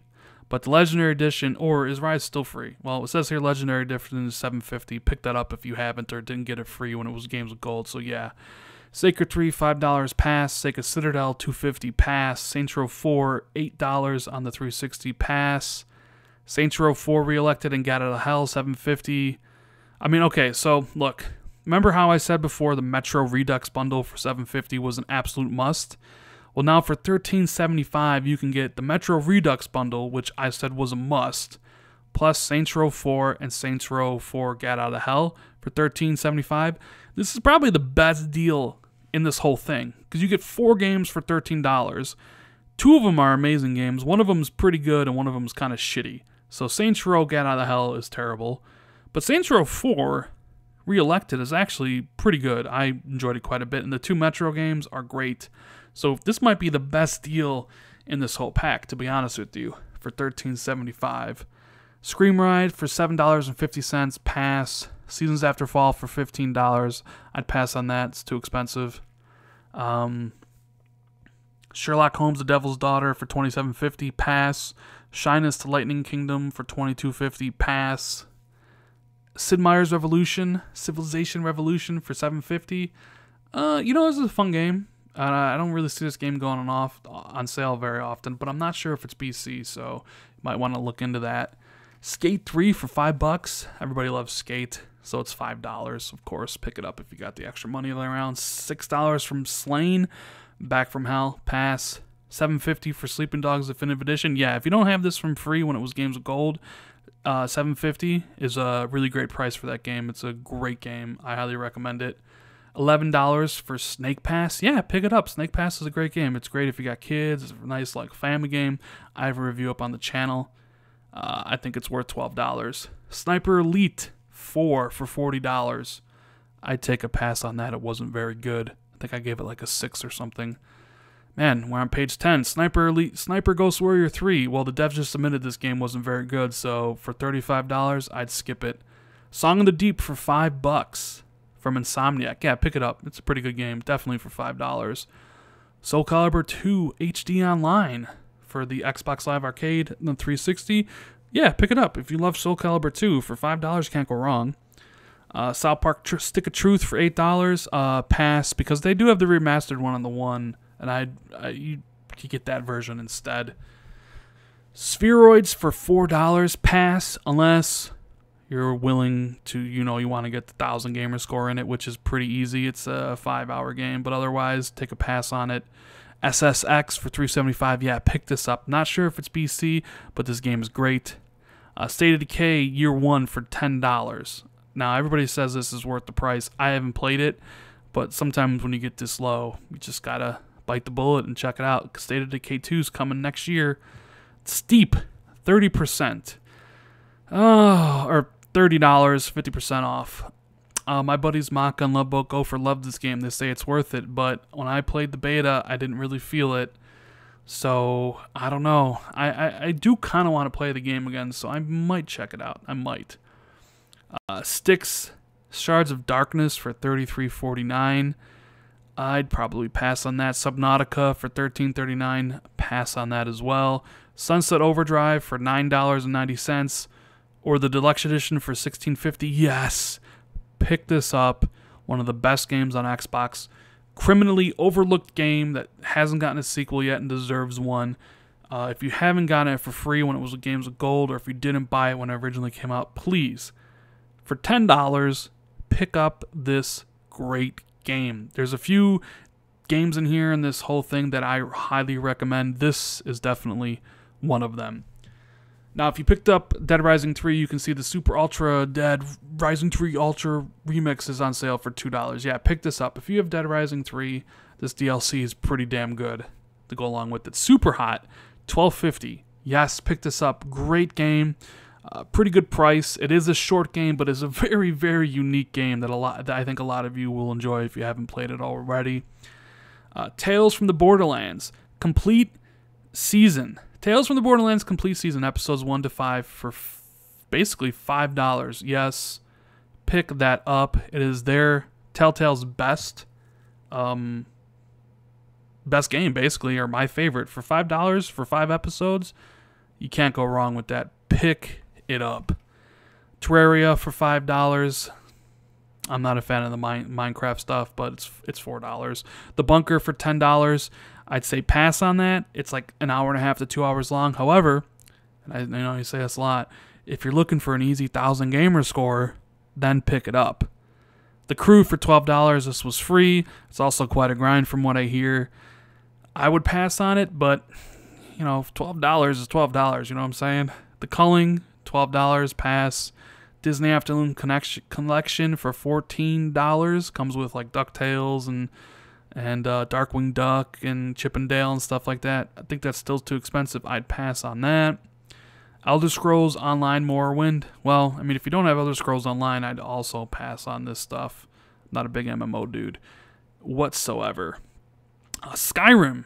but the Legendary Edition, or is Rise still free? Well, it says here Legendary Edition is $7.50. Pick that up if you haven't or didn't get it free when it was Games with Gold. So yeah. Sacred 3, $5 pass. Sacred Citadel, $2.50 pass. Saints Row 4, $8 on the 360 pass. Saints Row 4 Reelected and Gat Out of Hell, $7.50. I mean, okay, so look, remember how I said before the Metro Redux bundle for $7.50 was an absolute must? Well, now for $13.75, you can get the Metro Redux bundle, which I said was a must, plus Saints Row 4 and Saints Row 4 Gat Out of Hell for $13.75. This is probably the best deal in this whole thing, because you get 4 games for $13. 2 of them are amazing games. One of them is pretty good, and one of them is kind of shitty. So Saints Row Get Out of Hell is terrible. But Saints Row 4 Reelected is actually pretty good. I enjoyed it quite a bit. And the 2 Metro games are great. So this might be the best deal in this whole pack, to be honest with you, for $13.75. Scream Ride for $7.50, pass. Seasons After Fall for $15. I'd pass on that. It's too expensive. Sherlock Holmes: The Devil's Daughter for $27.50, pass. Shyness to Lightning Kingdom for $22.50, pass. Sid Meier's Civilization Revolution for $7.50. This is a fun game. I don't really see this game going on sale very often, but I'm not sure if it's PC, so you might want to look into that. Skate 3 for $5. Everybody loves Skate, so it's $5. Of course, pick it up if you got the extra money around. $6 from Slain, Back from Hell, pass. $7.50 for Sleeping Dogs Definitive Edition. Yeah, if you don't have this from free when it was Games of Gold, $7.50 is a really great price for that game. It's a great game. I highly recommend it. $11 for Snake Pass. Yeah, pick it up. Snake Pass is a great game. It's great if you got kids. It's a nice family game. I have a review up on the channel. I think it's worth $12. Sniper Elite 4 for $40. I'd take a pass on that. It wasn't very good. I think I gave it a 6 or something. Man, we're on page 10. Sniper Ghost Warrior 3. Well, the devs just admitted this game wasn't very good, so for $35, I'd skip it. Song of the Deep for $5 from Insomniac. Yeah, pick it up. It's a pretty good game. Definitely for $5. Soul Calibur 2 HD Online for the Xbox Live Arcade and the 360. Yeah, pick it up. If you love Soul Calibur 2 for $5, can't go wrong. South Park Stick of Truth for $8. Pass, because they do have the remastered one on the One, and you get that version instead. Spheroids for $4. Pass, unless you're willing to, you want to get the 1,000 gamer score in it, which is pretty easy. It's a 5-hour game, but otherwise, take a pass on it. SSX for $3.75. Yeah, pick this up. Not sure if it's BC, but this game is great. State of Decay Year 1 for $10. Now, everybody says this is worth the price. I haven't played it, but sometimes when you get this low, you just gotta bite the bullet and check it out. State of Decay 2 is coming next year. It's steep, 30%. Or $30, 50% off. My buddies Maka and Loveboat Gopher love this game. They say it's worth it, but when I played the beta, I didn't really feel it. So, I don't know. I do kind of want to play the game again, so I might check it out. I might. Styx Shards of Darkness for $33.49. I'd probably pass on that. Subnautica for $13.39. Pass on that as well. Sunset Overdrive for $9.90. Or the Deluxe Edition for $16.50. Yes! Pick this up. One of the best games on Xbox. Criminally overlooked game that hasn't gotten a sequel yet and deserves one. If you haven't gotten it for free when it was Games of Gold, or if you didn't buy it when it originally came out, please, for $10, pick up this great game. There's a few games in here in this whole thing that I highly recommend. This is definitely one of them. Now, if you picked up Dead Rising 3, you can see the Super Ultra Dead Rising 3 Ultra Remix is on sale for $2. Yeah, pick this up. If you have Dead Rising 3, this DLC is pretty damn good to go along with it. Super hot, $12.50. Yes, pick this up. Great game. Pretty good price. It is a short game, but it's a very, very unique game that I think a lot of you will enjoy if you haven't played it already. Tales from the Borderlands Complete Season. Tales from the Borderlands Complete Season, episodes 1 to 5 for basically $5. Yes, pick that up. It is their Telltale's best game, basically, or my favorite. For $5 for 5 episodes, you can't go wrong with that. Pick it up. Terraria for $5. I'm not a fan of the Minecraft stuff, but it's $4. The Bunker for $10. I'd say pass on that. It's like an hour and a half to 2 hours long. However, and I know you say this a lot, if you're looking for an easy 1,000 gamer score, then pick it up. The Crew for $12. This was free. It's also quite a grind from what I hear. I would pass on it, but $12 is $12. You know what I'm saying? The Culling, $12. Pass. Disney Afternoon Collection for $14. Comes with like DuckTales and Darkwing Duck and Chip and Dale and stuff like that. I think that's still too expensive. I'd pass on that. Elder Scrolls Online Morrowind. Well, I mean, if you don't have Elder Scrolls Online, I'd also pass on this stuff. I'm not a big MMO dude whatsoever. Skyrim.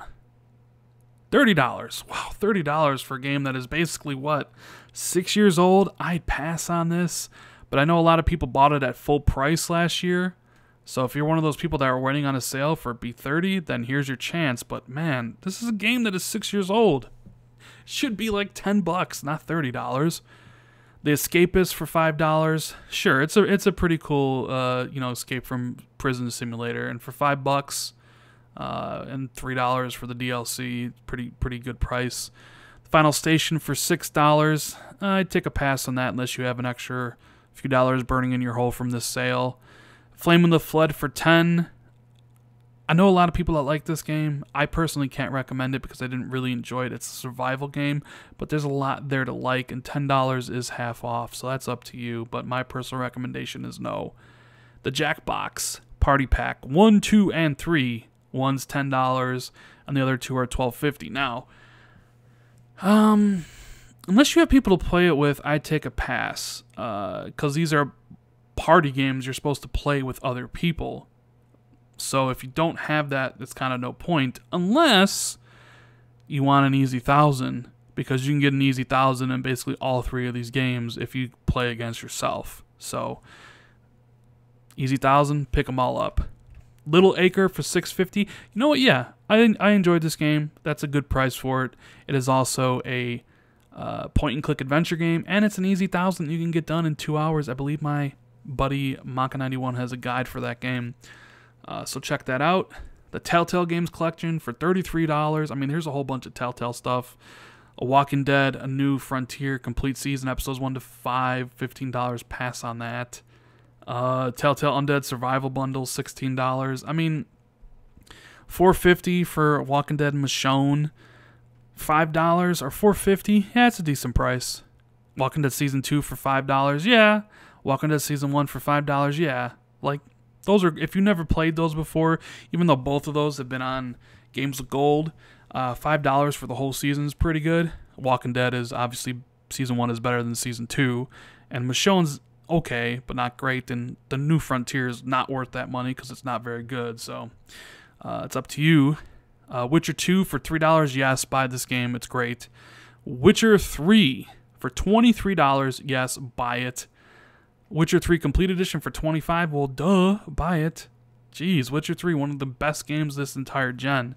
$30. Wow, $30 for a game that is basically, what, 6 years old? I'd pass on this. But I know a lot of people bought it at full price last year. So if you're one of those people that are waiting on a sale for it be $30, then here's your chance. But man, this is a game that is 6 years old. Should be like $10, not $30. The Escapist for $5. Sure, it's a pretty cool escape from prison simulator, and for $5 and $3 for the DLC, pretty good price. Final Station for $6. I'd take a pass on that unless you have an extra few dollars burning in your hole from this sale. Flame in the Flood for $10. I know a lot of people that like this game. I personally can't recommend it because I didn't really enjoy it. It's a survival game, but there's a lot there to like, and $10 is half off, so that's up to you. But my personal recommendation is no. The Jackbox Party Pack 1, 2, and 3. One's $10, and the other two are $12.50. Now, unless you have people to play it with, I'd take a pass, because these are party games you're supposed to play with other people. So if you don't have that, it's kind of no point, unless you want an easy 1,000, because you can get an easy 1,000 in basically all three of these games if you play against yourself. So easy 1,000, pick them all up. Little Acre for $6.50. You know what? Yeah, I enjoyed this game. That's a good price for it. It is also a point-and-click adventure game, and it's an easy 1,000 you can get done in 2 hours. I believe my buddy Maka91 has a guide for that game. So check that out. The Telltale Games Collection for $33. I mean, here's a whole bunch of Telltale stuff. A Walking Dead, A New Frontier, complete season, episodes 1 to 5, $15. Pass on that. Telltale Undead Survival Bundle, $16. I mean, $4.50 for Walking Dead Michonne. $5 or $4.50. Yeah, it's a decent price. Walking Dead Season 2 for $5. Yeah. Walking Dead Season 1 for $5. Yeah. Like, those are, if you never played those before, even though both of those have been on Games with Gold, $5 for the whole season is pretty good. Walking Dead is obviously, Season 1 is better than Season 2. And Michonne's okay, but not great. And The New Frontier is not worth that money because it's not very good. So it's up to you. Witcher 2 for $3. Yes, buy this game. It's great. Witcher 3 for $23. Yes, buy it. Witcher 3 Complete Edition for $25. Well, duh, buy it. Jeez, Witcher 3, one of the best games this entire gen.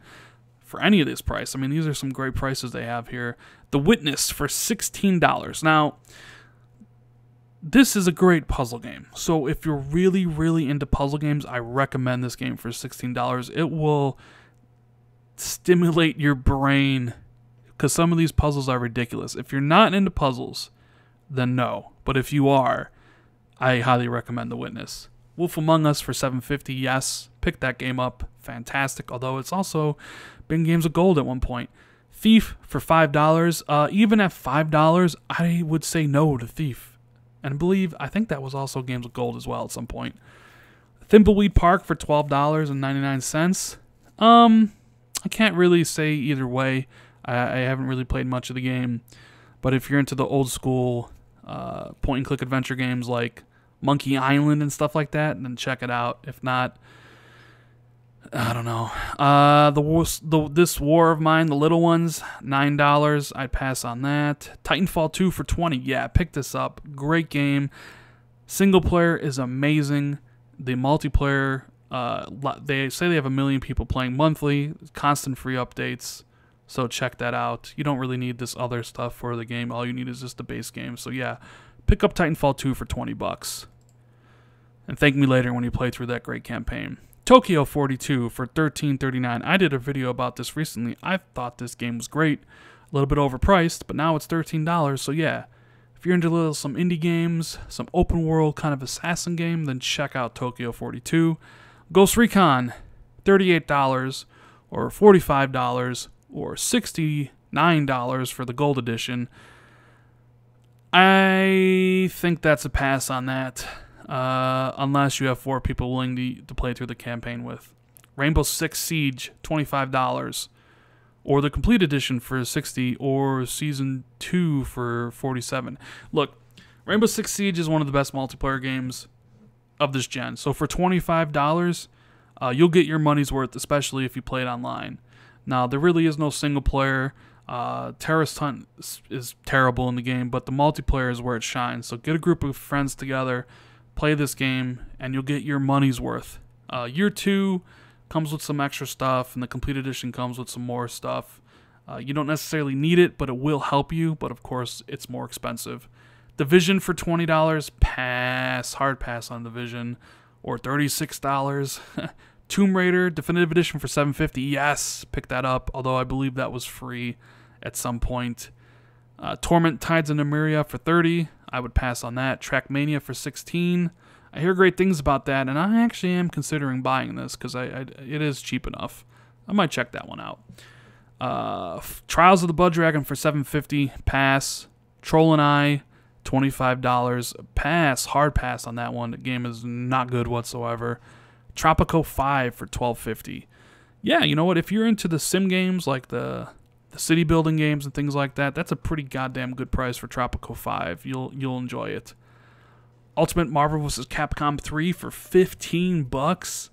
For any of this price. I mean, these are some great prices they have here. The Witness for $16. Now, this is a great puzzle game. So if you're really, really into puzzle games, I recommend this game for $16. It will stimulate your brain because some of these puzzles are ridiculous. If you're not into puzzles, then no. But if you are, I highly recommend The Witness. Wolf Among Us for $7.50. Yes, pick that game up. Fantastic. Although it's also been Games of Gold at one point. Thief for $5. Even at $5, I would say no to Thief. And I think that was also Games of Gold as well at some point. Thimbleweed Park for $12.99. I can't really say either way. I haven't really played much of the game. But if you're into the old school point-and-click adventure games like Monkey Island and stuff like that, then check it out. If not, I don't know. This War of Mine, The Little Ones, $9. I'd pass on that. Titanfall 2 for $20. Yeah, pick this up. Great game. Single player is amazing. The multiplayer, they say they have 1 million people playing monthly. Constant free updates. So check that out. You don't really need this other stuff for the game. All you need is just the base game. So yeah, pick up Titanfall 2 for $20. And thank me later when you play through that great campaign. Tokyo 42 for $13.39. I did a video about this recently. I thought this game was great. A little bit overpriced, but now it's $13. So yeah, if you're into some indie games, some open world kind of assassin game, then check out Tokyo 42. Ghost Recon, $38 or $45 or $69 for the gold edition. I think that's a pass on that. Unless you have 4 people willing to play through the campaign with. Rainbow Six Siege, $25. or the complete edition for 60, or season 2 for 47. Look, Rainbow Six Siege is one of the best multiplayer games of this gen. So for $25, you'll get your money's worth, especially if you play it online. Now, there really is no single player. Terrorist Hunt is terrible in the game, but the multiplayer is where it shines. So get a group of friends together, play this game, and you'll get your money's worth. Year 2 comes with some extra stuff, and the complete edition comes with some more stuff. You don't necessarily need it, but it will help you. But of course, it's more expensive. Division for $20, pass, hard pass on Division, or $36. Tomb Raider Definitive Edition for $7.50, yes, pick that up. Although I believe that was free at some point. Torment Tides of Nymeria for $30, I would pass on that. Trackmania for $16. I hear great things about that, and I actually am considering buying this because it is cheap enough. I might check that one out. Trials of the Blood Dragon for $7.50, pass. Troll and I, $25, pass, hard pass on that one. The game is not good whatsoever. Tropico V for $12.50. Yeah, you know what? If you're into the sim games like the city building games and things like that, that's a pretty goddamn good price for Tropico V. You'll enjoy it. Ultimate Marvel vs. Capcom 3 for $15.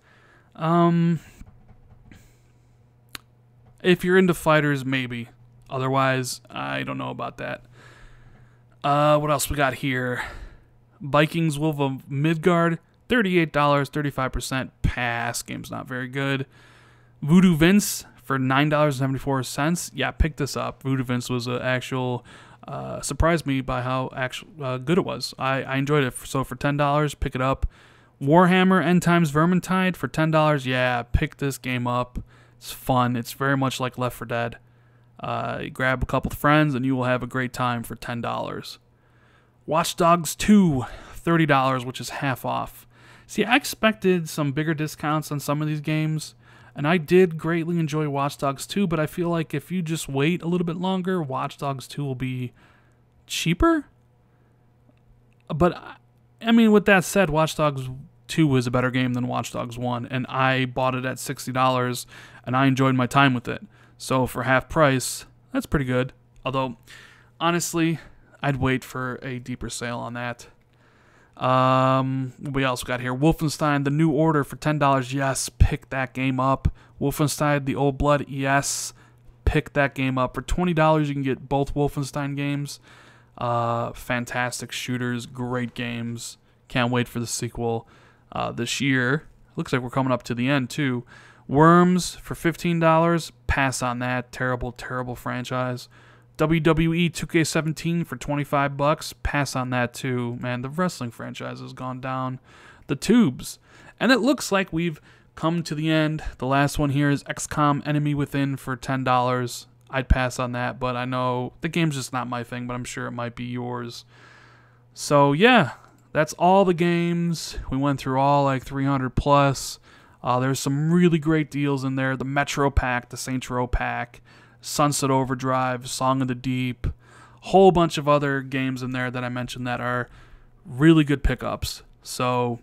If you're into fighters, maybe. Otherwise, I don't know about that. What else we got here? Vikings Wolf of Midgard, $38, 35% pass. Game's not very good. Voodoo Vince for $9.74. Yeah, pick this up. Voodoo Vince was an actual... surprised me by how good it was. I enjoyed it. So for $10, pick it up. Warhammer End Times Vermintide for $10. Yeah, pick this game up. It's fun. It's very much like Left 4 Dead. You grab a couple of friends and you will have a great time for $10. Watch Dogs 2, $30, which is half off. See, I expected some bigger discounts on some of these games, and I did greatly enjoy Watch Dogs 2, but I feel like if you just wait a little bit longer, Watch Dogs 2 will be cheaper. But, I mean, with that said, Watch Dogs 2 is a better game than Watch Dogs 1, and I bought it at $60, and I enjoyed my time with it. So for half price, that's pretty good. Although, honestly, I'd wait for a deeper sale on that. What we also got here? Wolfenstein The New Order for $10. Yes, pick that game up. Wolfenstein The Old Blood. Yes, pick that game up. For $20, you can get both Wolfenstein games. Fantastic shooters, great games. Can't wait for the sequel this year. Looks like we're coming up to the end, too. Worms for $15. Pass on that. Terrible, terrible franchise. WWE 2K17 for $25. Pass on that too. Man, the wrestling franchise has gone down the tubes. And it looks like we've come to the end. The last one here is XCOM Enemy Within for $10. I'd pass on that, but I know the game's just not my thing, but I'm sure it might be yours. So yeah, that's all the games. We went through all like 300 plus. There's some really great deals in there. The Metro Pack, the Saints Row Pack, Sunset Overdrive, Song of the Deep, whole bunch of other games in there that I mentioned that are really good pickups. So,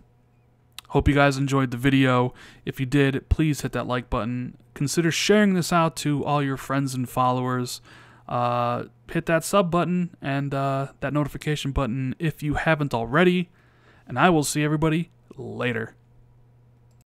hope you guys enjoyed the video. If you did, please hit that like button. Consider sharing this out to all your friends and followers. Hit that sub button and that notification button if you haven't already. And I will see everybody later.